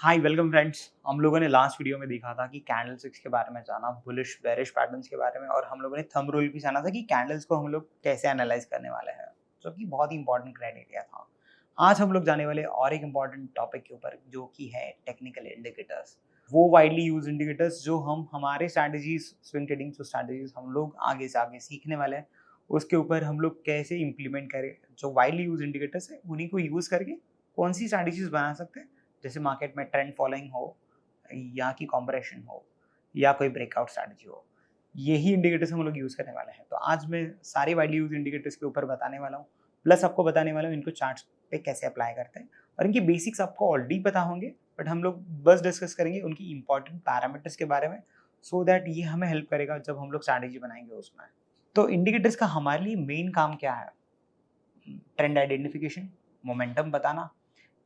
Hi welcome friends. हम लोगों ने लास्ट वीडियो में देखा था कि कैंडलस्टिक्स के बारे में जाना, बुलिश बेरिश पैटर्न्स के बारे में, और हम लोगों ने थंब रूल भी जाना था कि कैंडल्स को हम लोग कैसे एनालाइज करने वाले हैं, जो कि बहुत ही इंपॉर्टेंट क्राइटेरिया था। आज हम लोग जाने वाले और एक इंपॉर्टेंट टॉपिक के ऊपर, जो कि है टेक्निकल इंडिकेटर्स। वो वाइडली यूज इंडिकेटर्स जो हम हमारे स्ट्रैटेजीज, स्विंग ट्रेडिंग स्ट्रैटेजीज हम लोग आगे से आगे सीखने वाले हैं, उसके ऊपर हम लोग कैसे इंप्लीमेंट करें। जो वाइडली यूज इंडिकेटर्स है उन्हीं को यूज करके कौन सी स्ट्रैटेजीज बना सकते हैं, जैसे मार्केट में ट्रेंड फॉलोइंग हो, या कि कॉम्प्रेशन हो, या कोई ब्रेकआउट स्ट्रैटेजी हो। यही इंडिकेटर्स हम लोग यूज करने वाले हैं। तो आज मैं सारे वाइडली यूज इंडिकेटर्स के ऊपर बताने वाला हूँ, प्लस आपको बताने वाला हूँ इनको चार्ट्स पे कैसे अप्लाई करते हैं। और इनके बेसिक्स आपको ऑलरेडी पता होंगे, बट हम लोग बस डिस्कस करेंगे उनकी इंपॉर्टेंट पैरामीटर्स के बारे में, सो दैट ये हमें हेल्प करेगा जब हम लोग स्ट्रैटेजी बनाएंगे उसमें। तो इंडिकेटर्स का हमारे लिए मेन काम क्या है? ट्रेंड आइडेंटिफिकेशन, मोमेंटम बताना,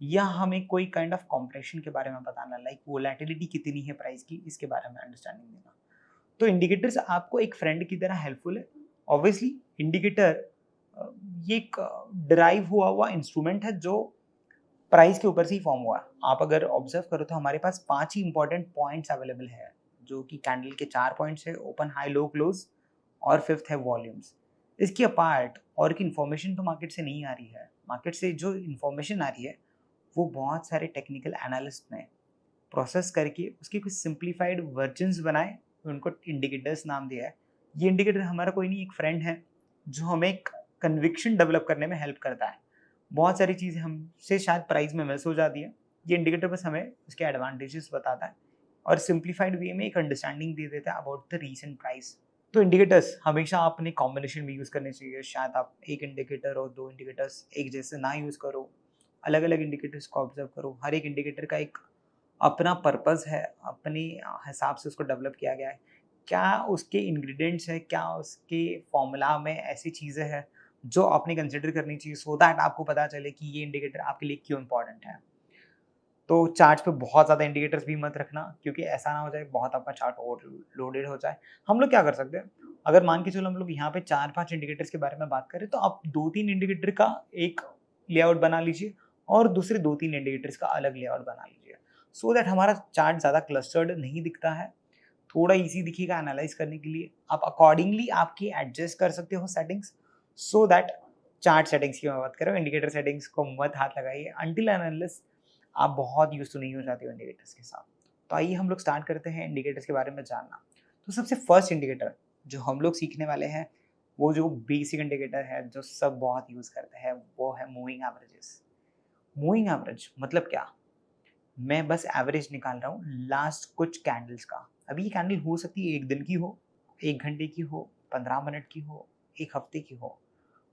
या हमें कोई काइंड ऑफ कॉम्प्रेशन के बारे में बताना, लाइक वोलेटिलिटी कितनी है प्राइस की, इसके बारे में अंडरस्टैंडिंग देना। तो इंडिकेटर्स आपको एक फ्रेंड की तरह हेल्पफुल है। ऑब्वियसली इंडिकेटर ये एक डिराइव हुआ इंस्ट्रूमेंट है जो प्राइस के ऊपर से ही फॉर्म हुआ है। आप अगर ऑब्जर्व करो तो हमारे पास 5 ही इंपॉर्टेंट पॉइंट्स अवेलेबल है, जो कि कैंडल के 4 पॉइंट्स है, ओपन हाई लो क्लोज, और फिफ्थ है वॉल्यूम्स। इसके अपार्ट और की इन्फॉर्मेशन तो मार्केट से नहीं आ रही है। मार्केट से जो इन्फॉर्मेशन आ रही है वो बहुत सारे टेक्निकल एनालिस्ट ने प्रोसेस करके उसके कुछ सिंप्लीफाइड वर्जन्स बनाए, उनको इंडिकेटर्स नाम दिया है। ये इंडिकेटर हमारा कोई नहीं, एक फ्रेंड है जो हमें एक कन्विक्शन डेवलप करने में हेल्प करता है। बहुत सारी चीज़ें हमसे शायद प्राइस में मिस हो जाती है, ये इंडिकेटर बस हमें उसके एडवांटेजेस बताता है और सिंप्लीफाइड वे में एक अंडरस्टैंडिंग दे देता है अबाउट द रीसेंट प्राइस। तो इंडिकेटर्स हमेशा आपने कॉम्बिनेशन में यूज़ करने चाहिए। शायद आप एक इंडिकेटर और 2 इंडिकेटर्स एक जैसे ना यूज़ करो, अलग अलग इंडिकेटर्स को ऑब्जर्व करो। हर एक इंडिकेटर का एक अपना पर्पस है, अपने हिसाब से उसको डेवलप किया गया है। क्या उसके इंग्रेडिएंट्स हैं, क्या उसके फॉर्मूला में ऐसी चीज़ें हैं जो आपने कंसिडर करनी चाहिए, सो दैट आपको पता चले कि ये इंडिकेटर आपके लिए क्यों इंपॉर्टेंट है। तो चार्ट पे बहुत ज़्यादा इंडिकेटर्स भी मत रखना, क्योंकि ऐसा ना हो जाए बहुत आपका चार्ट ओवरलोडेड हो जाए। हम लोग क्या कर सकते हैं, अगर मान के चलो हम लोग यहाँ पे 4-5 इंडिकेटर्स के बारे में बात करें, तो आप 2-3 इंडिकेटर का एक लेआउट बना लीजिए और दूसरे 2-3 इंडिकेटर्स का अलग लेआउट बना लीजिए, सो दैट हमारा चार्ट ज़्यादा क्लस्टर्ड नहीं दिखता है, थोड़ा ईजी दिखेगा एनालाइज करने के लिए। आप अकॉर्डिंगली आपकी एडजस्ट कर सकते हो settings, so that chart settings की मैं बात कर रहा हूँ, इंडिकेटर सेटिंग्स को मत हाथ लगाइए अनटिल एंड अनलेस आप बहुत यूज तो नहीं हो जाते हो इंडिकेटर्स के साथ। तो आइए हम लोग स्टार्ट करते हैं इंडिकेटर्स के बारे में जानना। तो सबसे फर्स्ट इंडिकेटर जो हम लोग सीखने वाले हैं, वो जो बेसिक इंडिकेटर है जो सब बहुत यूज करते हैं, वो है मूविंग एवरेजेस। मूविंग एवरेज मतलब क्या? मैं बस एवरेज निकाल रहा हूँ लास्ट कुछ कैंडल्स का। अभी ये कैंडल हो सकती है एक दिन की हो, 1 घंटे की हो, 15 मिनट की हो, 1 हफ्ते की हो,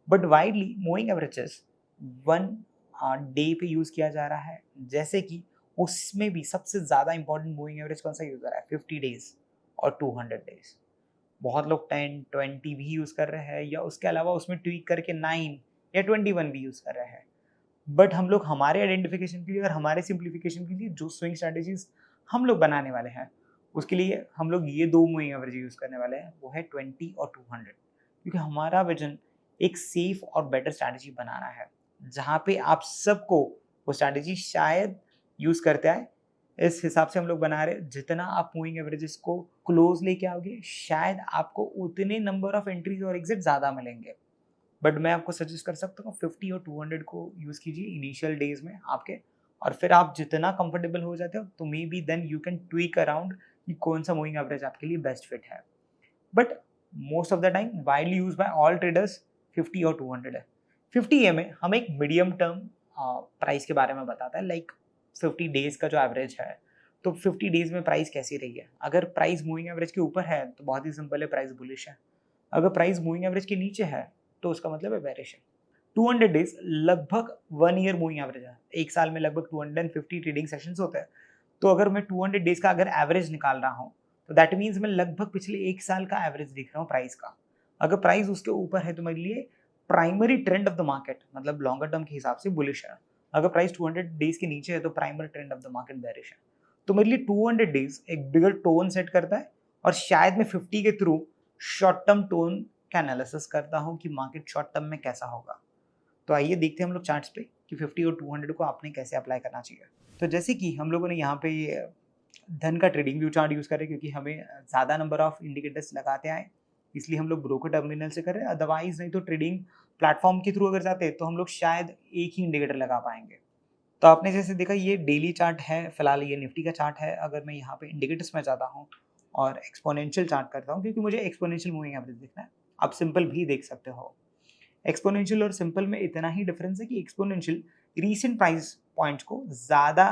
but widely moving averages 1 day पे यूज किया जा रहा है। जैसे कि उसमें भी सबसे ज्यादा इंपॉर्टेंट मूविंग एवरेज कौन सा यूज हो रहा है? 50 डेज और 200 डेज। बहुत लोग 10-20 भी यूज कर रहे हैं, या उसके अलावा उसमें ट्वीक करके 9 या 21 भी यूज कर रहे हैं। बट हम लोग हमारे आइडेंटिफिकेशन के लिए और हमारे सिंप्लीफिकेशन के लिए जो स्विंग स्ट्रैटेजीज हम लोग बनाने वाले हैं, उसके लिए हम लोग ये 2 मूविंग एवरेज यूज करने वाले हैं, वो है 20 और 200। क्योंकि हमारा विजन एक सेफ और बेटर स्ट्रैटेजी बनाना है, जहाँ पे आप सबको वो स्ट्रैटेजी शायद यूज करते आए। इस हिसाब से हम लोग बना रहे हैं, जितना आप मूविंग एवरेजेस को क्लोज लेके आओगे, शायद आपको उतने नंबर ऑफ एंट्रीज और एग्जिट ज्यादा मिलेंगे। बट मैं आपको सजेस्ट कर सकता हूँ 50 और 200 को यूज कीजिए इनिशियल डेज में आपके, और फिर आप जितना कंफर्टेबल हो जाते हो तो may be then you can tweak around कि कौन सा मूविंग एवरेज आपके लिए बेस्ट फिट है। But most of the time widely use by all traders 50 और 200 है। 50 में हम एक मीडियम टर्म प्राइस के बारे में बताता है, लाइक 50 डेज का जो एवरेज है। तो 50 डेज में प्राइस कैसी रही है? अगर प्राइस मूविंग एवरेज के ऊपर है तो बहुत ही सिंपल है, प्राइस बुलिश है। अगर प्राइस मूविंग एवरेज के नीचे है तो उसका मतलब है बेरिश है। 200 डेज लगभग 1 ईयर मूविंग एवरेज है। एक साल में लगभग 250 ट्रेडिंग सेशंस होते हैं। तो अगर मैं 200 डेज का अगर एवरेज निकाल रहा हूँ, तो दैट मीन्स मैं लगभग पिछले एक साल का एवरेज देख रहा हूँ प्राइस का। अगर प्राइस उसके ऊपर है तो मेरे लिए primary trend of the market, मतलब लॉन्गर टर्म के हिसाब से बुलिश है। अगर प्राइस 200 डेज के नीचे है तो primary trend of the market bearish है। तो मेरे लिए 200 डेज एक बिगर टोन सेट करता है, और शायद मैं 50 के थ्रू शॉर्ट टर्म टोन का एनालिसिस करता हूँ कि मार्केट शॉर्ट टर्म में कैसा होगा। तो आइए देखते हैं हम लोग चार्ट्स पे कि 50 और 200 को आपने कैसे अप्लाई करना चाहिए। तो जैसे कि हम लोगों ने यहाँ पे धन का ट्रेडिंग व्यू चार्ट यूज़ करें, क्योंकि हमें ज़्यादा नंबर ऑफ इंडिकेटर्स लगाते आए, इसलिए हम लोग ब्रोकर टर्मिनल से कर रहे हैं। अदरवाइज नहीं तो ट्रेडिंग प्लेटफॉर्म के थ्रू अगर जाते तो हम लोग शायद एक ही इंडिकेटर लगा पाएंगे। तो आपने जैसे देखा ये डेली चार्ट है, फिलहाल ये निफ्टी का चार्ट है। अगर मैं यहाँ पे इंडिकेटर्स में जाता हूँ और एक्सपोनेंशियल चार्ट करता हूँ, क्योंकि मुझे एक्सपोनेंशियल मूविंग एवरेज देखना है, आप सिंपल भी देख सकते हो। एक्सपोनेंशियल और सिंपल में इतना ही डिफरेंस है कि एक्सपोनेंशियल रीसेंट प्राइस पॉइंट्स को ज़्यादा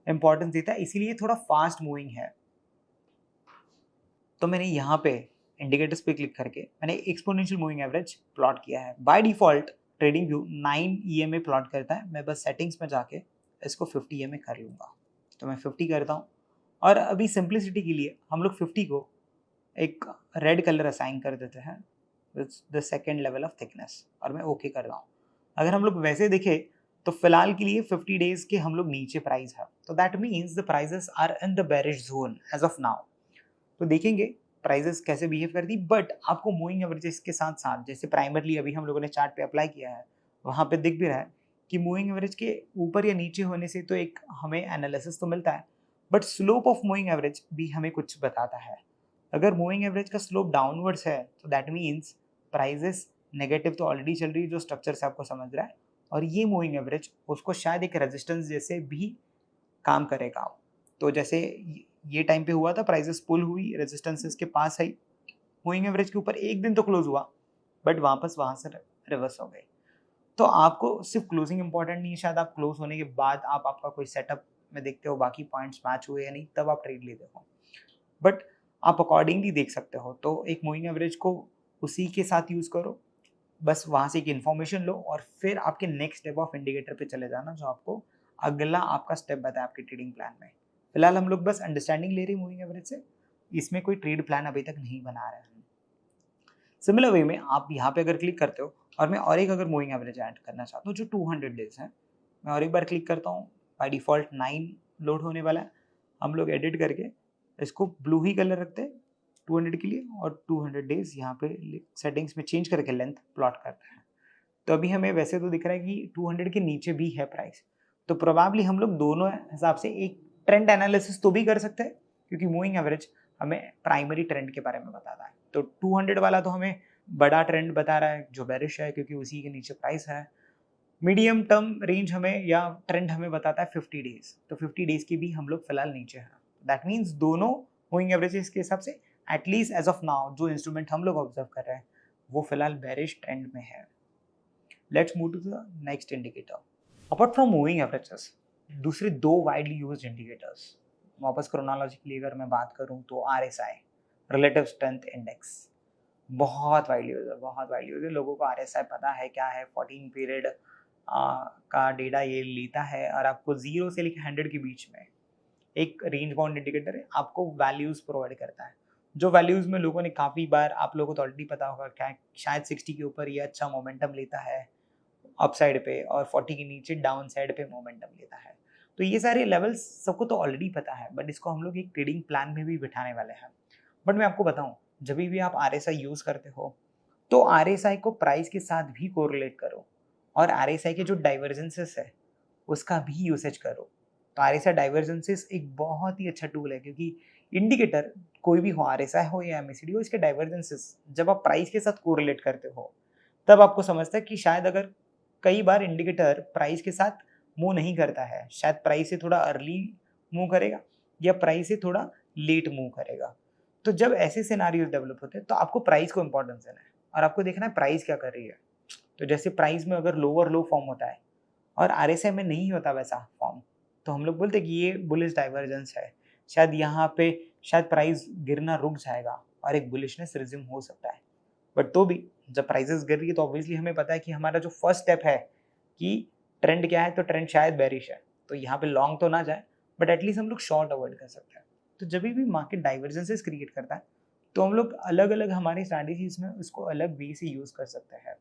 इंपॉर्टेंस देता है, इसीलिए थोड़ा फास्ट मूविंग है। तो मैंने यहाँ पे इंडिकेटर्स पे क्लिक करके मैंने एक्सपोनेंशियल मूविंग एवरेज प्लॉट किया है। By default trading view 9 EMA plot करता है, मैं बस सेटिंग्स में जाके इसको 50 EMA कर लूँगा। तो मैं 50 करता हूँ, और अभी सिंप्लिसिटी के लिए हम लोग 50 को एक रेड कलर असाइन कर देते हैं with the second level of thickness, और मैं ओके कर रहा हूँ। अगर हम लोग वैसे देखें तो फिलहाल के लिए 50 डेज के हम लोग नीचे प्राइस है, तो that means the prices are in the bearish zone as of now. तो देखेंगे प्राइजेस कैसे बिहेव करती, बट आपको मूविंग एवरेजेस के साथ साथ, जैसे प्राइमरली अभी हम लोगों ने चार्ट पे अप्लाई किया है, वहाँ पे दिख भी रहा है कि मूविंग एवरेज के ऊपर या नीचे होने से तो एक हमें एनालिसिस तो मिलता है, but slope of moving average भी हमें कुछ बताता है। अगर मूविंग एवरेज का स्लोप डाउनवर्ड्स है तो दैट मीन्स प्राइजेस नेगेटिव तो ऑलरेडी चल रही है, जो स्ट्रक्चर से आपको समझ रहा है, और ये मूविंग एवरेज उसको शायद एक रेजिस्टेंस जैसे भी काम करेगा। तो जैसे ये टाइम पे हुआ था, प्राइसेस पुल हुई, रेजिस्टेंसेस के पास आई, मूविंग एवरेज के ऊपर एक दिन तो क्लोज हुआ, बट वापस वहां से रिवर्स हो गई। तो आपको सिर्फ क्लोजिंग इंपॉर्टेंट नहीं है, शायद आप क्लोज होने के बाद आप आपका कोई सेटअप में देखते हो बाकी पॉइंट्स मैच हुए या नहीं, तब आप ट्रेड लेते हो, बट आप अकॉर्डिंगली देख सकते हो। तो एक मूविंग एवरेज को उसी के साथ यूज करो, बस वहाँ से एक इन्फॉर्मेशन लो और फिर आपके नेक्स्ट स्टेप ऑफ इंडिकेटर पे चले जाना, जो आपको अगला आपका स्टेप बताए आपके ट्रेडिंग प्लान में। फिलहाल हम लोग बस अंडरस्टैंडिंग ले रहे हैं मूविंग एवरेज से, इसमें कोई ट्रेड प्लान अभी तक नहीं बना रहे हैं। सिमिलर वे में आप यहाँ पे अगर क्लिक करते हो, और मैं और एक अगर मूविंग एवरेज ऐड करना चाहता हूँ जो 200 डेज है, मैं और एक बार क्लिक करता हूँ, बाय डिफॉल्ट 9 लोड होने वाला है। हम लोग एडिट करके इसको ब्लू ही कलर रखते हैं 200 के लिए, और 200 डेज यहाँ पे सेटिंग्स में चेंज करके लेंथ प्लॉट करते हैं। तो अभी हमें वैसे तो दिख रहा है कि 200 के नीचे भी है प्राइस, तो प्रोबेबली हम लोग दोनों हिसाब से एक ट्रेंड एनालिसिस तो भी कर सकते हैं, क्योंकि मूविंग एवरेज हमें प्राइमरी ट्रेंड के बारे में बताता है। तो 200 वाला तो हमें बड़ा ट्रेंड बता रहा है जो बेरिश है, क्योंकि उसी के नीचे प्राइस है। मीडियम टर्म रेंज हमें या ट्रेंड हमें बताता है 50 डेज, तो 50 डेज की भी हम लोग फिलहाल नीचे हैं। दैट मीन्स दोनों मूविंग एवरेजेस के हिसाब से एटलीस्ट एज ऑफ नाउ जो इंस्ट्रूमेंट हम लोग ऑब्जर्व कर रहे हैं वो फिलहाल बेरिश ट्रेंड में है। Let's move to the next indicator. Apart from moving averages, दूसरे दो widely used indicators, वापस क्रोनोलॉजिकली अगर मैं बात करूं तो RSI, Relative Strength Index, बहुत widely used है, बहुत widely used है। लोगों को RSI पता है क्या है, 14 पीरियड का डेटा ये लेता है, और आपको 0 से लेकर 100 के बीच में एक रेंज बाउंड इंडिकेटर है, आपको वैल्यूज प्रोवाइड करता है। जो वैल्यूज में लोगों ने काफ़ी बार, आप लोगों को तो ऑलरेडी पता होगा क्या, शायद 60 के ऊपर ये अच्छा मोमेंटम लेता है अपसाइड पे, और 40 के नीचे डाउन साइड पे मोमेंटम लेता है। तो ये सारे लेवल्स सबको तो ऑलरेडी पता है, बट इसको हम लोग एक ट्रेडिंग प्लान में भी बिठाने वाले हैं। बट मैं आपको बताऊं, जब भी आप RSI यूज करते हो तो RSI को प्राइस के साथ भी कोरिलेट करो, और RSI के जो डाइवर्जेंसेस है उसका भी यूसेज करो। तो RSI डाइवर्जेंसेस एक बहुत ही अच्छा टूल है, क्योंकि इंडिकेटर कोई भी हो, RSI हो या MACD हो, इसके डाइवर्जेंसेस जब आप प्राइस के साथ कोरिलेट करते हो तब आपको समझता है कि शायद अगर कई बार इंडिकेटर प्राइस के साथ मूव नहीं करता है, शायद प्राइस से थोड़ा अर्ली मूव करेगा या प्राइस से थोड़ा लेट मूव करेगा। तो जब ऐसे सिनारियोज डेवलप होते हैं तो आपको प्राइस को इंपॉर्टेंस देना है, और आपको देखना है प्राइस क्या कर रही है। तो जैसे प्राइस में अगर लोअर लो फॉर्म होता है और RSI में नहीं होता वैसा फॉर्म, तो हम लोग बोलते हैं कि ये बुलिश डाइवर्जेंस है, शायद यहाँ पे शायद प्राइस गिरना रुक जाएगा और एक बुलिशनेस रिज्यूम हो सकता है। बट तो भी जब प्राइसेस गिर रही है तो ऑब्वियसली हमें पता है कि हमारा जो फर्स्ट स्टेप है कि ट्रेंड क्या है, तो ट्रेंड शायद बेरिश है, तो यहाँ पे लॉन्ग तो ना जाए, बट एटलीस्ट हम लोग शॉर्ट अवॉइड कर सकते हैं। तो जब भी मार्केट डाइवर्जेंसेस क्रिएट करता है तो हम लोग अलग अलग हमारी स्ट्रैटेजीज में उसको अलग वे से यूज कर सकते हैं।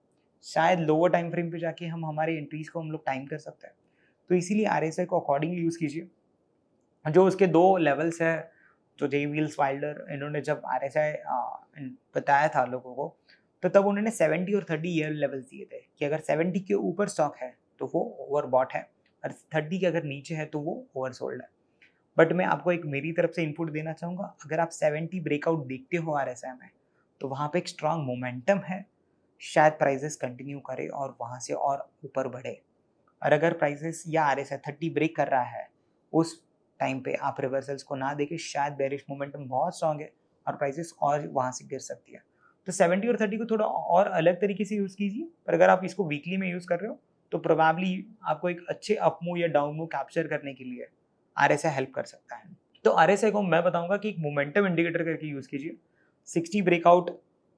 शायद लोअर टाइम फ्रेम पे जाके हम हमारे एंट्रीज को हम लोग टाइम कर सकते हैं। तो इसीलिए RSI को अकॉर्डिंगली यूज कीजिए। जो उसके दो लेवल्स है, जो जे व्हील्स वाइल्डर, इन्होंने जब RSI बताया था लोगों को, तो तब उन्होंने 70 और 30 ईयर लेवल्स दिए थे कि अगर 70 के ऊपर स्टॉक है तो वो ओवरबॉट है, और 30 के अगर नीचे है तो वो ओवरसोल्ड है। बट मैं आपको एक मेरी तरफ से इनपुट देना चाहूँगा, अगर आप 70 ब्रेकआउट देखते हो RSI में, तो वहाँ पे एक स्ट्रॉन्ग मोमेंटम है, शायद प्राइसेस कंटिन्यू करे और वहाँ से और ऊपर बढ़े। और अगर प्राइसेस या RSI 30 ब्रेक कर रहा है, उस टाइम पे आप रिवर्सल्स को ना देके शायद बेरिश मोमेंटम बहुत स्ट्रॉन्ग है और प्राइसेस और वहाँ से गिर सकती है। तो 70 और 30 को थोड़ा और अलग तरीके से यूज़ कीजिए, पर अगर आप इसको वीकली में यूज़ कर रहे हो तो प्रोबेबली आपको एक अच्छे अप मूव या डाउन मूव कैप्चर करने के लिए RSI हेल्प कर सकता है। तो RSI को मैं बताऊंगा कि एक मोमेंटम इंडिकेटर करके यूज़ कीजिए। 60 ब्रेकआउट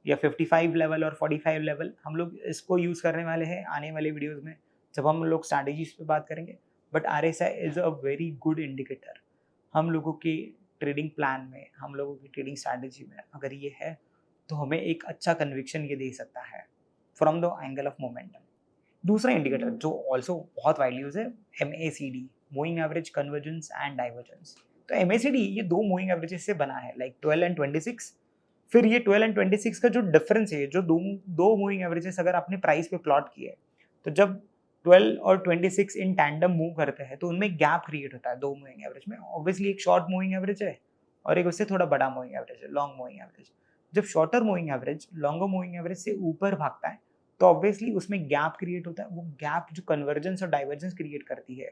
या 55 लेवल और 45 लेवल हम लोग इसको यूज़ करने वाले हैं आने वाले वीडियोज़ में, जब हम लोग स्ट्रैटेजीज पे बात करेंगे। But RSI is a very good indicator. हम लोगों के ट्रेडिंग प्लान में, हम लोगों की ट्रेडिंग स्ट्रैटेजी में अगर ये है तो हमें एक अच्छा कन्विक्शन ये दे सकता है from the angle of momentum. दूसरा इंडिकेटर जो ऑल्सो बहुत वाइडली यूज है, MACD, moving average convergence and divergence. तो MACD ये दो मूविंग एवरेजेस से बना है, लाइक 12 एंड 26। फिर ये 12 एंड 26 का जो डिफरेंस है, जो दो मूविंग एवरेजेस अगर आपने प्राइस पे प्लॉट किए, तो जब 12 और 26 इन टैंडम मूव करते हैं तो उनमें गैप क्रिएट होता है दो मूविंग एवरेज में। ऑब्वियसली एक शॉर्ट मूविंग एवरेज है और एक उससे थोड़ा बड़ा मूविंग एवरेज है, लॉन्ग मूविंग एवरेज। जब shorter moving average longer moving average से ऊपर भागता है तो ऑब्वियसली उसमें गैप क्रिएट होता है। वो गैप जो कन्वर्जेंस और डाइवर्जेंस क्रिएट करती है,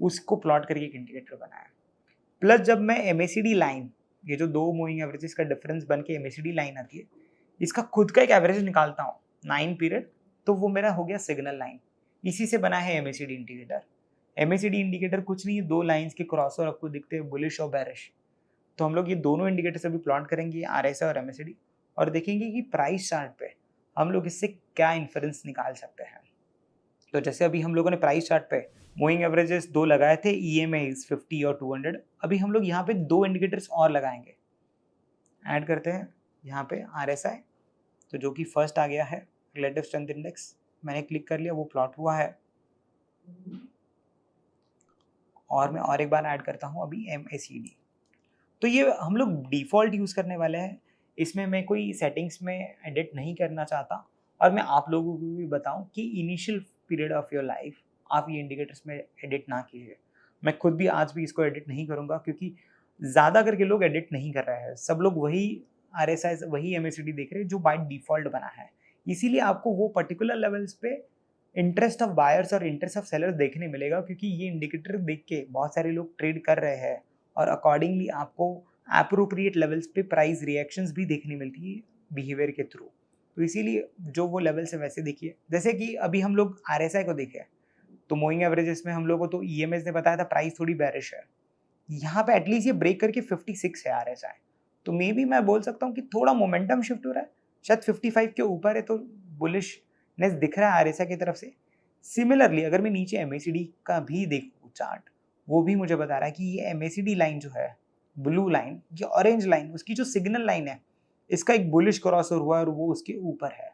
उसको प्लॉट करके एक इंडिकेटर बनाया। प्लस जब मैं MACD लाइन, ये जो दो मूविंग एवरेजेस का डिफरेंस बन के MACD लाइन आती है, इसका खुद का एक एवरेज निकालता हूँ 9 पीरियड, तो वो मेरा हो गया सिग्नल लाइन। इसी से बना है MACD इंडिकेटर। MACD इंडिकेटर कुछ नहीं, दो लाइंस के क्रॉस ओवर आपको दिखते हैं, बुलिश और बेरिश। तो हम लोग ये दोनों इंडिकेटर्स अभी प्लॉट करेंगे, RSI और MACD, और देखेंगे कि प्राइस चार्ट पे हम लोग इससे क्या इन्फ्रेंस निकाल सकते हैं। तो जैसे अभी हम लोगों ने प्राइस चार्ट पे मूविंग एवरेजेस दो लगाए थे, EMAs 50 और 200। अभी हम लोग यहाँ पे दो इंडिकेटर्स और लगाएंगे, ऐड करते हैं यहाँ पे RSI, तो जो कि फर्स्ट आ गया है रिलेटिव स्ट्रेंथ इंडेक्स, मैंने क्लिक कर लिया, वो प्लॉट हुआ है। और मैं और एक बार ऐड करता हूँ अभी MACD। तो ये हम लोग डिफ़ॉल्ट यूज़ करने वाले हैं, इसमें मैं कोई सेटिंग्स में एडिट नहीं करना चाहता। और मैं आप लोगों को भी बताऊं कि initial period of your life आप ये इंडिकेटर्स में एडिट ना कीजिए। मैं खुद भी आज भी इसको एडिट नहीं करूँगा, क्योंकि ज़्यादा करके लोग एडिट नहीं कर रहे हैं, सब लोग वही RSI वही MACD देख रहे हैं जो बाय डिफ़ॉल्ट बना है। इसीलिए आपको वो पर्टिकुलर लेवल्स पे इंटरेस्ट ऑफ बायर्स और इंटरेस्ट ऑफ सेलर्स देखने मिलेगा, क्योंकि ये इंडिकेटर देख के बहुत सारे लोग ट्रेड कर रहे हैं और अकॉर्डिंगली आपको एप्रोप्रिएट लेवल्स पे प्राइस रिएक्शंस भी देखने मिलती है बिहेवियर के थ्रू। तो इसीलिए जो वो लेवल्स है वैसे देखिए, जैसे कि अभी हम लोग RSI को देखें तो मूविंग एवरेजेस में हम लोगों को तो EMS ने बताया था प्राइस थोड़ी बेरिश है। यहाँ पे एटलीस्ट ये ब्रेक करके 56 है RSI, तो मे बी मैं बोल सकता हूँ कि थोड़ा मोमेंटम शिफ्ट हो रहा है, शायद 55 के ऊपर है, तो बुलिशनेस दिख रहा है RSI की तरफ से। सिमिलरली अगर मैं नीचे MACD का भी देखूँ चार्ट, वो भी मुझे बता रहा है कि ये MACD लाइन जो है, ब्लू लाइन, ये ऑरेंज लाइन, उसकी जो सिग्नल लाइन है, इसका एक बुलिश क्रॉस ओवर हुआ है और वो उसके ऊपर है।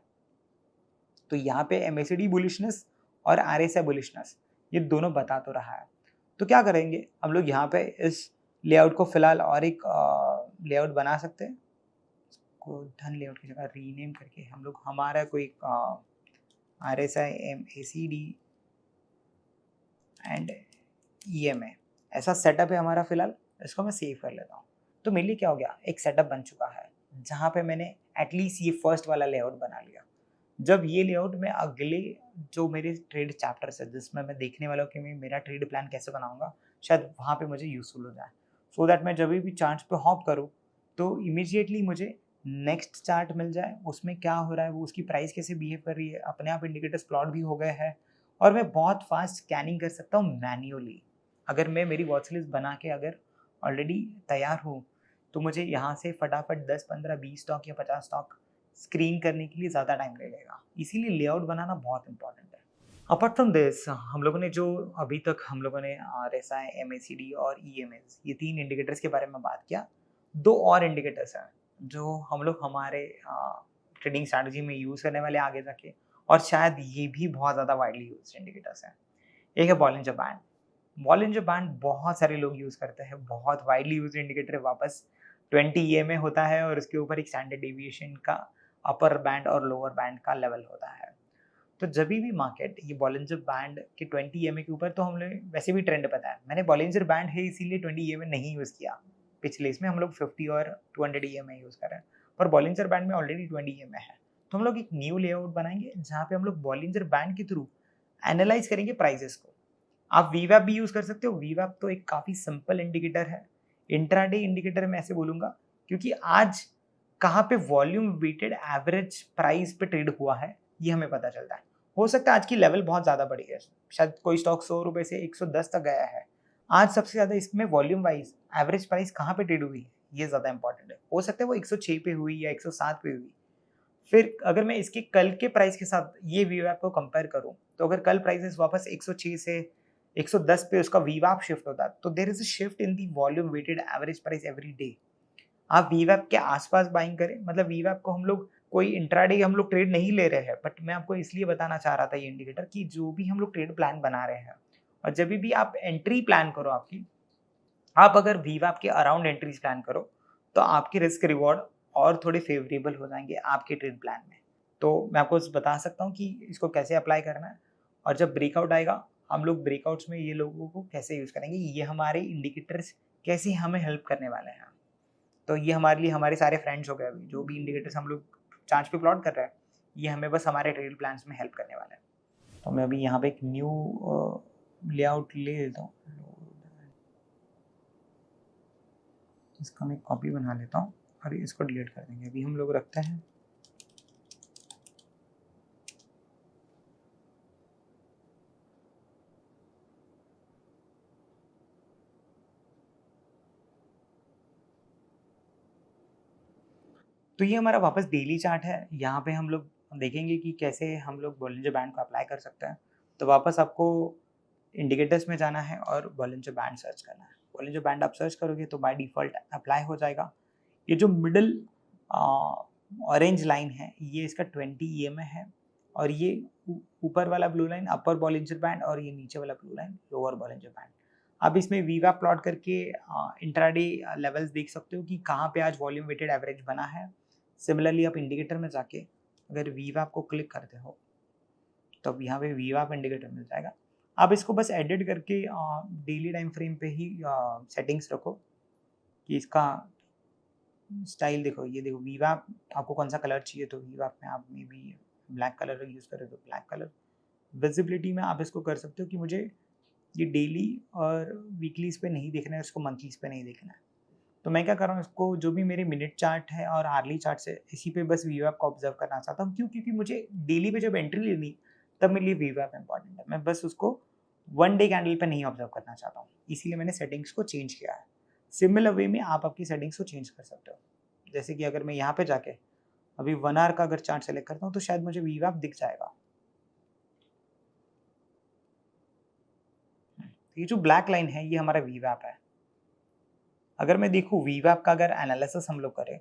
तो यहाँ पे MACD बुलिशनेस और RSI बुलिशनेस ये दोनों बता तो रहा है। तो क्या करेंगे हम लोग यहाँ पे इस लेआउट को फिलहाल और एक लेआउट बना सकते हैं, को धन लेआउट की जगह रीनेम करके हम लोग हमारा कोई RSI MACD एंड EMA ऐसा सेटअप है हमारा फिलहाल, इसको मैं सेव कर लेता हूँ। तो मेरे लिए क्या हो गया, एक सेटअप बन चुका है जहाँ पे मैंने एटलीस्ट ये फर्स्ट वाला लेआउट बना लिया। जब ये लेआउट में अगले जो मेरे ट्रेड चैप्टर्स है जिसमें मैं देखने वाला हूँ कि मैं मेरा ट्रेड प्लान कैसे बनाऊंगा, शायद वहाँ पे मुझे यूजफुल हो जाए, सो दैट मैं जब भी चार्ट पे हॉप करूँ तो इमीडिएटली मुझे नेक्स्ट चार्ट मिल जाए, उसमें क्या हो रहा है, वो उसकी प्राइस कैसे बिहेव कर रही है, अपने आप इंडिकेटर्स प्लॉट भी हो गए हैं और मैं बहुत फास्ट स्कैनिंग कर सकता हूँ मैन्युअली। अगर मैं मेरी वॉच लिस्ट बना के अगर ऑलरेडी तैयार हूँ तो मुझे यहाँ से फटाफट 10, 15, 20 स्टॉक या 50 स्टॉक स्क्रीन करने के लिए ज़्यादा टाइम लगेगा। इसीलिए लेआउट बनाना बहुत इंपॉर्टेंट है। अपार्ट फ्रॉम दिस हम लोगों ने जो अभी तक हम लोगों ने RSI, MACD और EMS ये तीन इंडिकेटर्स के बारे में बात किया। दो और इंडिकेटर्स हैं जो हम लोग हमारे ट्रेडिंग स्ट्रैटेजी में यूज़ करने वाले आगे जाके, और शायद ये भी बहुत ज़्यादा वाइडली यूज इंडिकेटर्स हैं। एक है बॉलिंजर बैंड। बॉलिंजर बैंड बहुत सारे लोग यूज़ करते हैं, बहुत वाइडली यूज इंडिकेटर है। वापस 20 EMA होता है और उसके ऊपर एक स्टैंडर्ड डेविएशन का अपर बैंड और लोअर बैंड का लेवल होता है। तो जब भी मार्केट ये बॉलिंजर बैंड के 20 ईएमए के ऊपर, तो हमने वैसे भी ट्रेंड पता है, मैंने बॉलिंजर बैंड है इसीलिए 20 ईएमए नहीं यूज़ किया पिछले, इसमें हम लोग 50 और 200 ईएमए यूज़ कर रहे हैं, पर बॉलिंजर बैंड में ऑलरेडी 20 ईएमए है। तो हम लोग एक न्यू लेआउट बनाएंगे जहाँ पे हम लोग बॉलिंजर बैंड के थ्रू एनालाइज करेंगे प्राइजेस को। आप वीवैप भी यूज़ कर सकते हो। वीवैप तो एक काफ़ी सिंपल इंडिकेटर है, इंट्राडे इंडिकेटर मैं ऐसे बोलूँगा, क्योंकि आज कहाँ पे वॉल्यूम वेटेड एवरेज प्राइस पे ट्रेड हुआ है ये हमें पता चलता है। हो सकता है आज की लेवल बहुत ज़्यादा बढ़ी है, शायद कोई स्टॉक 100 रुपये से 110 तक गया है। आज सबसे ज़्यादा इसमें वॉल्यूम वाइज एवरेज प्राइस कहाँ पे ट्रेड हुई है ये ज़्यादा इंपॉर्टेंट है। हो सकता है वो 106 पे हुई या 107 पे हुई। फिर अगर मैं इसके कल के प्राइस के साथ ये वीवैप को कंपेयर करूँ, तो अगर कल प्राइसेस वापस 106 से 110 पे उसका वीवैप शिफ्ट होता है, तो there is a shift in the volume weighted average price every day. आप वीवैप के आसपास बाइंग करें, मतलब वीवैप को हम लोग कोई इंट्राडे हम लोग ट्रेड नहीं ले रहे हैं, बट मैं आपको इसलिए बताना चाह रहा था ये इंडिकेटर कि जो भी हम लोग ट्रेड प्लान बना रहे हैं और जब भी आप एंट्री प्लान करो आपकी, आप अगर वीवैप के अराउंड एंट्रीज प्लान करो तो आपके रिस्क रिवॉर्ड और थोड़े फेवरेबल हो जाएंगे आपके ट्रेड प्लान में। तो मैं आपको बता सकता हूँ कि इसको कैसे अप्लाई करना है, और जब ब्रेकआउट आएगा हम लोग ब्रेकआउट्स में ये लोगों को कैसे यूज़ करेंगे, ये हमारे इंडिकेटर्स कैसे हमें हेल्प करने वाले हैं। तो ये हमारे लिए हमारे सारे फ्रेंड्स हो गए, अभी जो भी इंडिकेटर्स हम लोग चार्ट पे प्लॉट कर रहे हैं, ये हमें बस हमारे ट्रेड प्लान्स में हेल्प करने वाले हैं। तो मैं अभी यहाँ पे एक न्यू लेआउट ले लेता हूँ, इसका मैं कॉपी बना लेता हूँ और इसको डिलीट कर देंगे। अभी हम लोग रखते हैं तो ये हमारा वापस डेली चार्ट है। यहाँ पे हम लोग देखेंगे कि कैसे हम लोग बॉलिंजर बैंड को अप्लाई कर सकते हैं। तो वापस आपको इंडिकेटर्स में जाना है और बॉलिंजर बैंड सर्च करना है। बॉलिंजर बैंड आप सर्च करोगे तो बाय डिफ़ॉल्ट अप्लाई हो जाएगा। ये जो मिडल ऑरेंज लाइन है ये इसका 20 ईएमए है, और ये ऊपर वाला ब्लू लाइन अपर बॉलिंजर बैंड और ये नीचे वाला blue line lower Bollinger band. आप इसमें वीवैप प्लॉट करके इंट्राडे लेवल्स देख सकते हो कि कहाँ पे आज वॉल्यूम वेटेड एवरेज बना है। सिमिलरली आप इंडिकेटर में जाके अगर वीवैप को क्लिक करते हो तो अब यहाँ पे वीवैप इंडिकेटर मिल जाएगा। आप इसको बस एडिट करके डेली टाइम फ्रेम पे ही सेटिंग्स रखो कि इसका स्टाइल देखो। ये देखो वीवैप आपको कौन सा कलर चाहिए, तो वीवैप में आप may be black colour use करें तो ब्लैक कलर। विजिबिलिटी में आप इसको कर सकते हो कि मुझे ये डेली और वीकलीज पे नहीं देखना है, इसको मंथलीज पे नहीं देखना है। तो मैं क्या कर रहा हूँ, इसको जो भी मेरे मिनट चार्ट है और आर्ली चार्ट से इसी पे बस वीवैप को ऑब्जर्व करना चाहता हूँ। क्यों? क्योंकि मुझे डेली पे जब एंट्री लेनी तब मेरे लिए वीवैप इंपॉर्टेंट है। मैं बस उसको वन डे कैंडल पे नहीं ऑब्जर्व करना चाहता हूँ, इसीलिए मैंने सेटिंग्स को चेंज किया है। सिमिलर वे में आप आपकी सेटिंग्स को चेंज कर सकते हो। जैसे कि अगर मैं यहाँ पे जाके अभी 1 आवर का अगर चार्ट सेलेक्ट करता हूँ तो शायद मुझे वीवैप दिख जाएगा। ये जो ब्लैक लाइन है ये हमारा वीवैप है। अगर मैं देखूँ वीवैप का अगर एनालिसिस हम लोग करें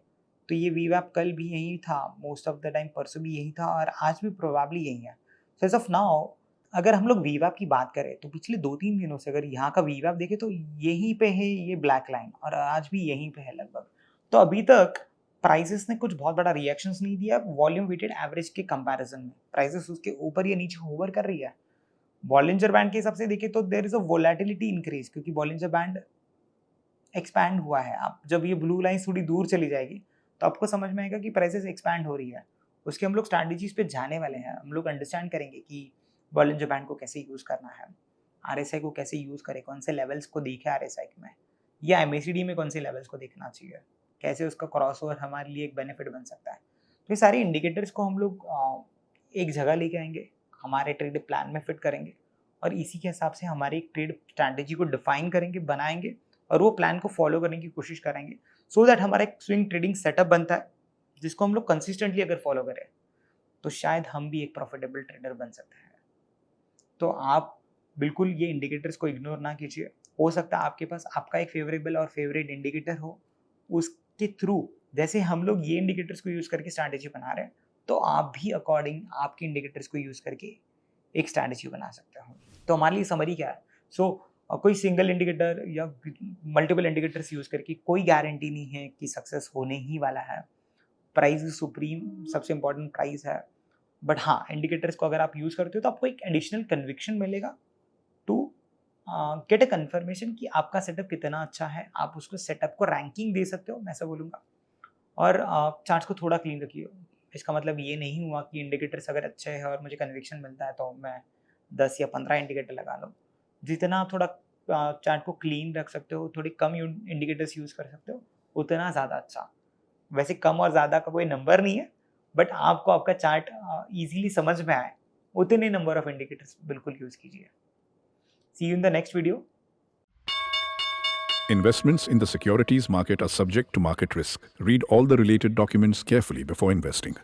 तो ये वीवैप कल भी यही था, मोस्ट ऑफ द टाइम परसों भी यही था और आज भी प्रोबेबली यही है। सो एज ऑफ नाउ अगर हम लोग वीवैप की बात करें तो पिछले 2-3 दिनों से अगर यहाँ का वीवैप देखें तो यहीं पे है ये ब्लैक लाइन, और आज भी यहीं पे है लगभग। तो अभी तक प्राइसेस ने कुछ बहुत बड़ा रिएक्शंस नहीं दिया वॉल्यूम वेटेड एवरेज के कंपैरिजन में। प्राइसेस उसके ऊपर या नीचे होवर कर रही है। बॉलिंजर बैंड के हिसाब से देखें तो there is a volatility increase, क्योंकि बॉलिंजर बैंड एक्सपैंड हुआ है। आप जब ये ब्लू लाइन थोड़ी दूर चली जाएगी तो आपको समझ में आएगा कि प्राइसेस एक्सपैंड हो रही है। उसके हम लोग स्ट्रैटेजीज पे जाने वाले हैं। हम लोग अंडरस्टैंड करेंगे कि बॉलिंजर बैंड को कैसे यूज़ करना है, आरएसआई को कैसे यूज़ करें, कौन से लेवल्स को देखें आरएसआई में, या एमएसीडी में कौन से लेवल्स को देखना चाहिए, कैसे उसका क्रॉसओवर हमारे लिए एक बेनिफिट बन सकता है। तो ये सारे इंडिकेटर्स को हम लोग एक जगह लेके आएंगे, हमारे ट्रेड प्लान में फिट करेंगे और इसी के हिसाब से हमारी एक ट्रेड स्ट्रैटेजी को डिफाइन करेंगे, बनाएंगे और वो प्लान को फॉलो करने की कोशिश करेंगे, सो दैट हमारा एक स्विंग ट्रेडिंग सेटअप बनता है जिसको हम लोग कंसिस्टेंटली अगर फॉलो करें तो शायद हम भी एक प्रॉफिटेबल ट्रेडर बन सकते हैं। तो आप बिल्कुल ये इंडिकेटर्स को इग्नोर ना कीजिए। हो सकता है आपके पास आपका एक फेवरेबल और फेवरेट इंडिकेटर हो, उसके थ्रू जैसे हम लोग ये इंडिकेटर्स को यूज़ करके स्ट्रैटेजी बना रहे हैं तो आप भी अकॉर्डिंग आपके इंडिकेटर्स को यूज़ करके एक स्ट्रैटेजी बना सकते हो। तो हमारे लिए समरी क्या है? कोई सिंगल इंडिकेटर या मल्टीपल इंडिकेटर्स यूज़ करके कोई गारंटी नहीं है कि सक्सेस होने ही वाला है। प्राइस सुप्रीम, सबसे इम्पोर्टेंट प्राइस है। बट हाँ, इंडिकेटर्स को अगर आप यूज़ करते हो तो आपको एक एडिशनल कन्विक्शन मिलेगा टू गेट अ कन्फर्मेशन कि आपका सेटअप कितना अच्छा है। आप उसको सेटअप को रैंकिंग दे सकते हो, मैं ऐसा बोलूँगा। और चार्ट्स को थोड़ा क्लीन रखिए। इसका मतलब ये नहीं हुआ कि इंडिकेटर्स अगर अच्छे हैं और मुझे कन्विक्शन मिलता है तो मैं 10 या 15 इंडिकेटर लगा लूँ। जितना आप थोड़ा चार्ट को क्लीन रख सकते हो, थोड़ी कम इंडिकेटर्स यूज़ कर सकते हो, उतना ज़्यादा अच्छा। वैसे कम और ज़्यादा का कोई नंबर नहीं है, बट आपको आपका चार्ट ईज़िली समझ में आए, उतने नंबर ऑफ इंडिकेटर्स बिल्कुल यूज़ कीजिए। See you in the next video. Investments in the securities market are subject to market risk. Read all the related documents carefully before investing.